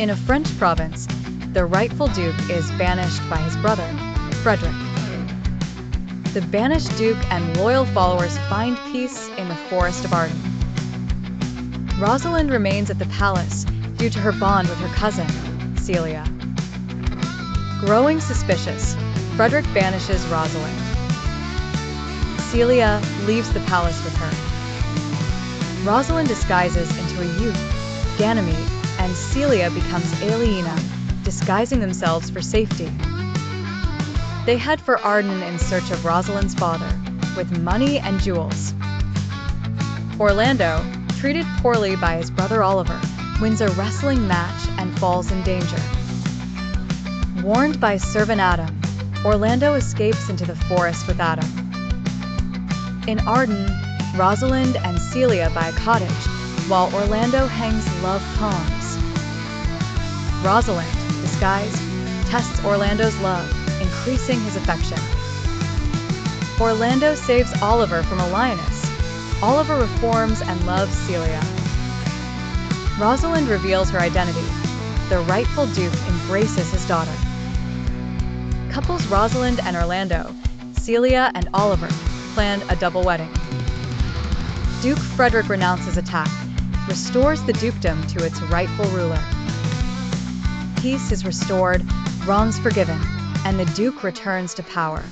In a French province, the rightful duke is banished by his brother, Frederick. The banished duke and loyal followers find peace in the Forest of Arden. Rosalind remains at the palace due to her bond with her cousin, Celia. Growing suspicious, Frederick banishes Rosalind. Celia leaves the palace with her. Rosalind disguises into a youth, Ganymede, and Celia becomes Aliena, disguising themselves for safety. They head for Arden in search of Rosalind's father, with money and jewels. Orlando, treated poorly by his brother Oliver, wins a wrestling match and falls in danger. Warned by servant Adam, Orlando escapes into the forest with Adam. In Arden, Rosalind and Celia buy a cottage, while Orlando hangs love poems. Rosalind, disguised, tests Orlando's love, increasing his affection. Orlando saves Oliver from a lioness. Oliver reforms and loves Celia. Rosalind reveals her identity. The rightful duke embraces his daughter. Couples Rosalind and Orlando, Celia and Oliver, planned a double wedding. Duke Frederick renounces attack, restores the dukedom to its rightful ruler. Peace is restored, wrongs forgiven, and the duke returns to power.